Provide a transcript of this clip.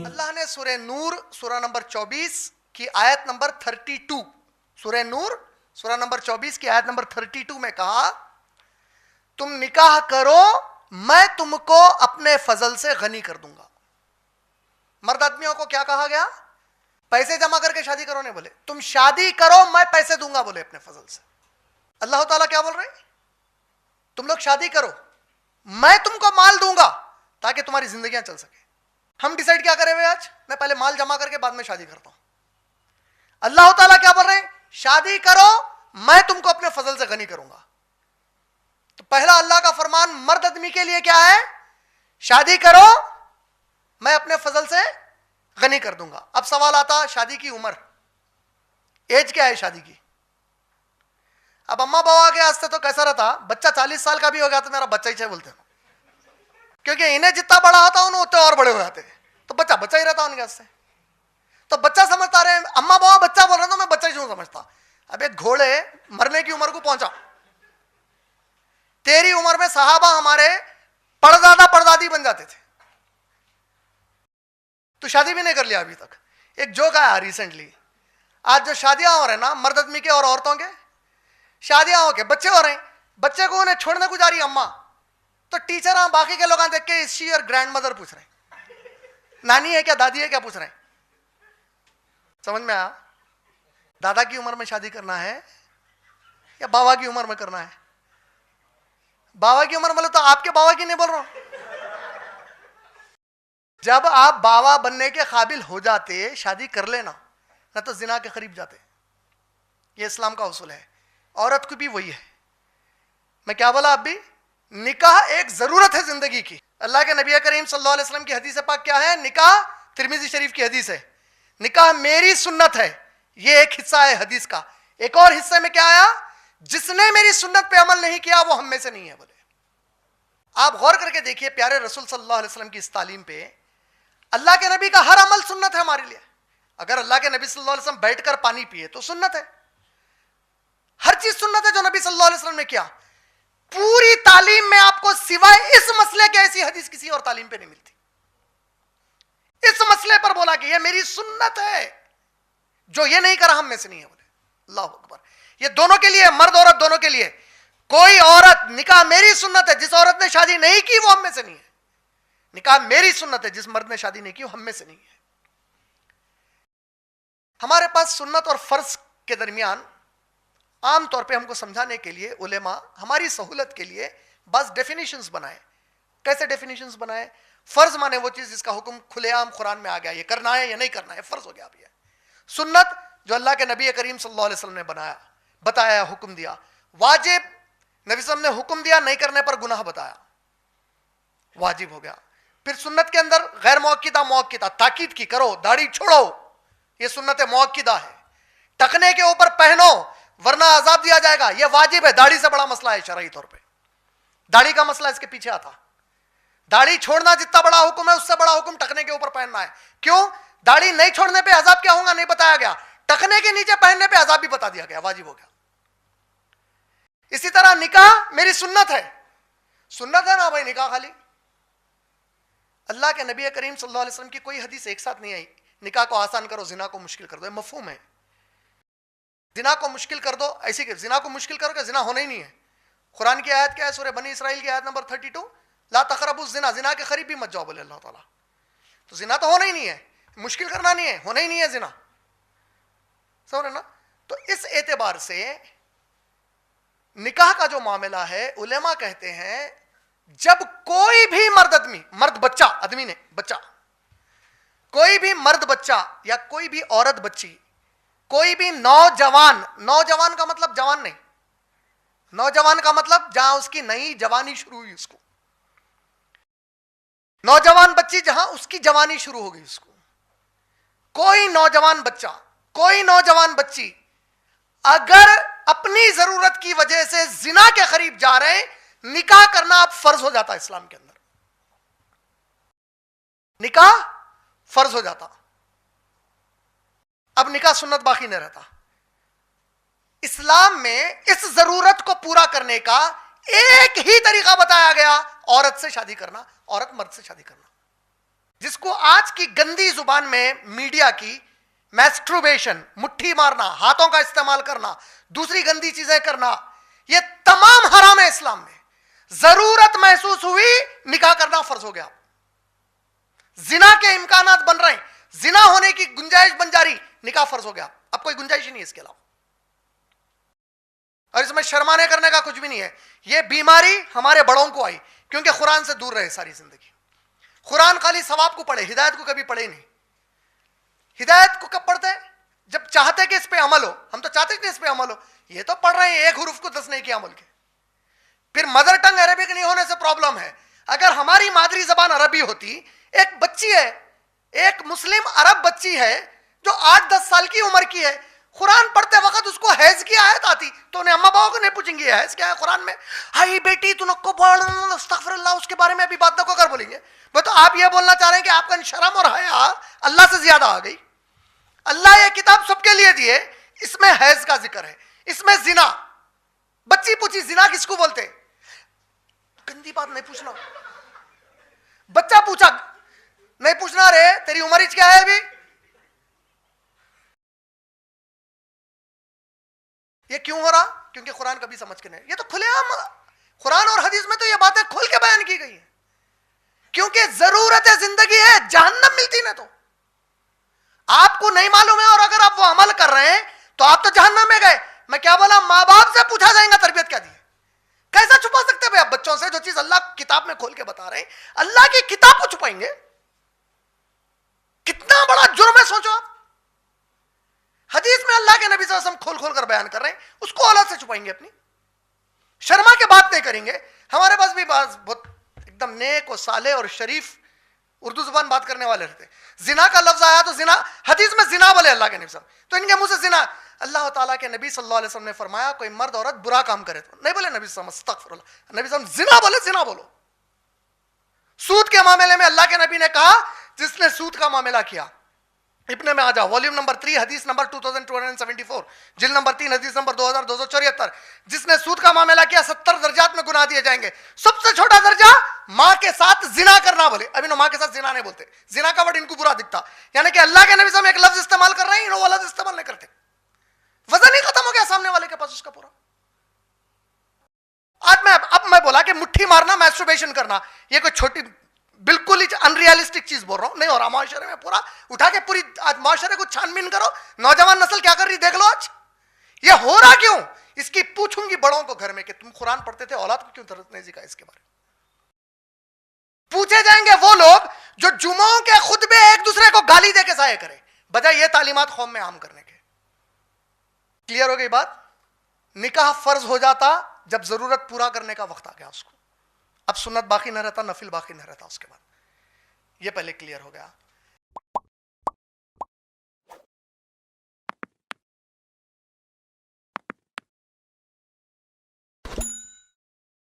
اللہ نے سورہ نور سورہ نمبر 24 کی آیت نمبر 32 سورہ نور سورہ نمبر 24 کی آیت نمبر 32 میں کہا تم نکاح کرو میں تم کو اپنے فضل سے غنی کر دوں گا. مرد آدمیوں کو کیا کہا گیا؟ پیسے جمع کر کے شادی کرو. نہیں بولے تم شادی کرو میں پیسے دوں گا بولے اپنے فضل سے. اللہ تعالیٰ کیا بول رہے ہیں؟ تم لوگ شادی کرو میں تم کو مال دوں گا تاکہ تمہاری زندگیاں چل سکے. ہم ڈیسائیڈ کیا کرے ہوئے آج؟ میں پہلے مال جمع کر کے بعد میں شادی کرتا ہوں. اللہ تعالیٰ کیا بول رہے ہیں؟ شادی کرو میں تم کو اپنے فضل سے غنی کروں گا. تو پہلا اللہ کا فرمان مرد آدمی کے لیے کیا ہے؟ شادی کرو میں اپنے فضل سے غنی کر دوں گا. اب سوال آتا شادی کی عمر، ایج کیا ہے شادی کی؟ اب اما بابا کے واسطے تو کیسا رہتا، بچہ 40 سال کا بھی ہو گیا تو میرا بچہ ہی بولتے ہیں، کیونکہ انہیں جتنا بڑا ہوتا انہیں اتنے اور بڑے ہو جاتے ہیں، تو بچہ بچہ ہی رہتا ان کے واسطے. تو بچہ سمجھتا رہے اما بابا بچہ بول رہے تو میں بچہ ہی کیوں سمجھتا. اب ایک گھوڑے مرنے کی عمر کو پہنچا، تیری عمر میں صحابہ ہمارے پردادا پردادی بن جاتے تھے، تو شادی بھی نہیں کر لیا ابھی تک. ایک جوک آیا ریسنٹلی، آج جو شادیاں ہو رہے ہیں نا مرد آدمی کے اور عورتوں کے، شادیاں ہو کے بچے ہو رہے ہیں، بچے کو انہیں چھوڑنے کو جا رہی اما، تو ٹیچر باقی کے لوگ دیکھ کے شی اور گرینڈ مدر پوچھ رہے ہیں، نانی ہے کیا دادی ہے کیا پوچھ رہے ہیں. سمجھ میں آیا؟ دادا کی عمر میں شادی کرنا ہے یا بابا کی عمر میں کرنا ہے؟ بابا کی عمر میں تو آپ کے بابا کی نہیں بول رہا ہوں. جب آپ بابا بننے کے قابل ہو جاتے شادی کر لینا، نہ تو زنا کے قریب جاتے. یہ اسلام کا اصول ہے. عورت کو بھی وہی ہے. میں کیا بولا؟ اب بھی نکاح ایک ضرورت ہے زندگی کی. اللہ کے نبی کریم صلی اللہ علیہ وسلم کی حدیث پاک کیا ہے؟ نکاح ترمذی شریف کی حدیث ہے، نکاح میری سنت ہے. یہ ایک حصہ ہے حدیث کا. ایک اور حصے میں کیا آیا؟ جس نے میری سنت پہ عمل نہیں کیا وہ ہم میں سے نہیں ہے. بولے آپ غور کر کے دیکھیے پیارے رسول صلی اللہ علیہ وسلم کی اس تعلیم پہ. اللہ کے نبی کا ہر عمل سنت ہے ہمارے لیے. اگر اللہ کے نبی صلی اللہ علیہ وسلم بیٹھ کر پانی پیے تو سنت ہے. ہر چیز سنت ہے جو نبی صلی اللہ علیہ وسلم نے کیا. پوری تعلیم میں آپ کو سوائے اس مسئلے کے ایسی حدیث کسی اور تعلیم پہ نہیں ملتی. اس مسئلے پر بولا کہ یہ میری سنت ہے، جو یہ نہیں کرا ہم میں سے نہیں ہے. بولے اللہ اکبر. یہ دونوں کے لیے، مرد عورت دونوں کے لیے. کوئی عورت نکاح میری سنت ہے، جس عورت نے شادی نہیں کی وہ ہم میں سے نہیں ہے. نکاح میری سنت ہے، جس مرد نے شادی نہیں کی وہ ہم میں سے نہیں ہے. ہمارے پاس سنت اور فرض کے درمیان عام طور پہ ہم کو سمجھانے کے لیے علماء ہماری سہولت کے لیے بعض ڈیفینیشنز بنائے. کیسے ڈیفینیشنز بنائے؟ فرض مانے وہ چیز جس کا حکم کھلے عام قرآن میں آ گیا، یہ کرنا ہے یا نہیں کرنا ہے، فرض ہو گیا. اب یہ سنت جو اللہ کے نبی کریم صلی اللہ علیہ وسلم نے بتایا، حکم دیا. واجب نبی صلی اللہ علیہ وسلم نے حکم دیا، نہیں کرنے پر گناہ بتایا، واجب ہو گیا. پھر سنت کے اندر غیر موقدہ تاکید کی، کرو داڑھی چھوڑو، یہ سنت موقدہ ہے. ٹکنے کے اوپر پہنو ورنہ عذاب دیا جائے گا، یہ واجب ہے. داڑھی سے بڑا مسئلہ ہے شرعی طور پہ، داڑھی کا مسئلہ اس کے پیچھے آتا. داڑھی چھوڑنا جتنا بڑا حکم ہے اس سے بڑا حکم ٹکنے کے اوپر پہننا ہے. کیوں؟ داڑھی نہیں چھوڑنے پہ عذاب کیا ہوگا نہیں بتایا گیا، ٹکنے کے نیچے پہننے پہ عذاب بھی بتا دیا گیا، واجب ہو گیا. اسی طرح نکاح میری سنت ہے. سنت ہے نا بھائی نکاح خالی. اللہ کے نبی کریم صلی اللہ علیہ وسلم کی کوئی حدیث ایک ساتھ نہیں آئی نکاح کو آسان کرو زنا کو مشکل کر دو. یہ مفہوم ہے. زنا کو مشکل کر دو، ایسی کہ زنا کو مشکل کرو کہ زنا ہونا ہی نہیں ہے. قرآن کی آیت کیا ہے؟ سورہ بنی اسرائیل کی آیت نمبر 32، لا تقربوا الزنا، زنا کے قریب بھی مت جاؤ بولے اللہ تعالیٰ. تو زنا تو ہونا ہی نہیں ہے، مشکل کرنا نہیں ہے، ہونا ہی نہیں ہے زنا. سمجھ رہے نا؟ تو اس اعتبار سے نکاح کا جو معاملہ ہے علماء کہتے ہیں جب کوئی بھی مرد بچہ، آدمی نے بچہ، کوئی بھی مرد بچہ یا کوئی بھی عورت بچی، کوئی بھی نوجوان کا مطلب جوان نہیں، نوجوان کا مطلب جہاں اس کی نئی جوانی شروع ہوئی، اس کو نوجوان بچی جہاں اس کی جوانی شروع ہو گئی، اس کو کوئی نوجوان بچہ، کوئی نوجوان بچی اگر اپنی ضرورت کی وجہ سے زنا کے قریب جا رہے ہیں، نکاح کرنا اب فرض ہو جاتا ہے. اسلام کے اندر نکاح فرض ہو جاتا. اب نکاح سنت باقی نہیں رہتا. اسلام میں اس ضرورت کو پورا کرنے کا ایک ہی طریقہ بتایا گیا، عورت سے شادی کرنا، عورت مرد سے شادی کرنا. جس کو آج کی گندی زبان میں میڈیا کی میسٹروبیشن، مٹھی مارنا، ہاتھوں کا استعمال کرنا، دوسری گندی چیزیں کرنا، یہ تمام حرام ہے اسلام میں. ضرورت محسوس ہوئی نکاح کرنا فرض ہو گیا. زنا کے امکانات بن رہے ہیں، زنا ہونے کی گنجائش بن جا رہی، نکاح فرض ہو گیا. اب کوئی گنجائش ہی نہیں ہے اس کے علاوہ، اور اس میں شرمانے کرنے کا کچھ بھی نہیں ہے. یہ بیماری ہمارے بڑوں کو آئی کیونکہ قرآن سے دور رہے ساری زندگی. قرآن خالی ثواب کو پڑھے، ہدایت کو کبھی پڑھے نہیں. ہدایت کو کب پڑھتے؟ جب چاہتے کہ اس پہ عمل ہو. ہم تو چاہتے کہ اس پہ عمل ہو. یہ تو پڑھ رہے ہیں ایک حروف کو 10 نہیں کیا عمل کے. پھر مدر ٹنگ عربک نہیں ہونے سے پرابلم ہے. اگر ہماری مادری زبان عربی ہوتی، ایک بچی ہے، ایک مسلم عرب بچی ہے جو 8-10 سال کی عمر کی ہے، قرآن پڑھتے وقت اس کو حیض کی آیت آتی تو انہیں اما باؤ کو نہیں پوچھیں گے حیض کیا ہے قرآن میں؟ ہائی بیٹی تو نکو پڑھ، استغفر اللہ، اس کے بارے میں ابھی بات نہ کو کر بولیں گے. وہ تو آپ یہ بولنا چاہ رہے ہیں کہ آپ کا شرم اور حیا اللہ سے زیادہ آ گئی. اللہ یہ کتاب سب کے لیے دیے، اس میں حیض کا ذکر ہے، اس میں زنا. بچی پوچھی زنا کس کو بولتے؟ گندی بات نہیں پوچھنا. بچہ پوچھا نہیں پوچھنا، رے تیری عمر کیا ہے ابھی؟ یہ کیوں ہو رہا؟ کیونکہ قرآن کبھی سمجھ کے نہیں. یہ تو کھلے عام قرآن اور حدیث میں تو یہ باتیں کھل کے بیان کی گئی ہیں. کیونکہ ضرورت زندگی ہے، جہنم ملتی نہ تو آپ کو نہیں معلوم ہے، اور اگر آپ وہ عمل کر رہے ہیں تو آپ تو جہنم میں گئے. میں کیا بولا؟ ماں باپ سے پوچھا جائے گا تربیت کیا دی ہے. کیسا چھپا سکتے ہیں آپ بچوں سے جو چیز اللہ کتاب میں کھول کے بتا رہے ہیں؟ اللہ کی کتاب کو چھپائیں گے؟ کتنا بڑا جرم ہے سوچو آپ. حدیث میں اللہ کے نبی صلی اللہ علیہ وسلم کھول کھول کر بیان کر رہے ہیں، اس کو اولاد سے چھپائیں گے؟ اپنی شرما کے بات نہیں کریں گے. ہمارے پاس بھی بہت ایک دم نیک اور صالح اور شریف اردو زبان بات کرنے والے رہتے. زنا کا لفظ آیا تو زنا، حدیث میں زنا بولے اللہ کے نبی صلی اللہ علیہ وسلم، تو ان کے منہ سے زنا. اللہ تعالیٰ کے نبی صلی اللہ علیہ وسلم نے فرمایا کوئی مرد عورت برا کام کرے تو نہیں بولے نبی صلی اللہ علیہ وسلم استغفر اللہ، نبی صلی اللہ علیہ وسلم زنا بولے، زنا بولو. سود کے معاملے میں اللہ کے نبی نے کہا جس نے سود کا معاملہ کیا، ابن میں آ جاؤ، والیوم نمبر 3 حدیث نمبر 2274، جلد نمبر 3 حدیث نمبر 2274، جس نے سود کا معاملہ کیا 70 درجات میں گناہ دیے جائیں گے. سب سے چھوٹا درجہ ماں کے ساتھ زنا کرنا بولے. ابھی نو ماں کے ساتھ زنا نہیں بولتے، زنا کا ورڈ ان کو برا دکھتا. یعنی کہ اللہ کے نبی صلی اللہ علیہ وسلم ایک لفظ استعمال کر رہے ہیں، وہ لفظ استعمال نہیں کرتے. وزن ہی ختم ہو گیا سامنے والے کے پاس اس کا پورا. اب میں بولا کہ مٹھی مارنا، میسٹربیشن کرنا، یہ کوئی چھوٹی بالکل ہی انریالسٹک چیز بول رہا ہوں، نہیں ہو رہا معاشرے میں. پورا اٹھا کے پوری آج معاشرے کو چھان بین کرو، نوجوان نسل کیا کر رہی دیکھ لو. آج یہ ہو رہا کیوں؟ اس کی پوچھوں گی بڑوں کو گھر میں کہ تم قرآن پڑھتے تھے، اولاد کو کیوں درس نہیں سکھایا؟ اس کے بارے میں پوچھے جائیں گے وہ لوگ جو جمعوں کے خطبے ایک دوسرے کو گالی دے کے ضائع کرے، بجائے یہ تعلیمات قوم میں عام کرنے کے. کلیئر ہو گئی بات؟ نکاح فرض ہو جاتا جب ضرورت پورا کرنے کا وقت آ گیا اس کو. اب سنت باقی نہ رہتا، نفل باقی نہ رہتا اس کے بعد. یہ پہلے کلیئر ہو گیا.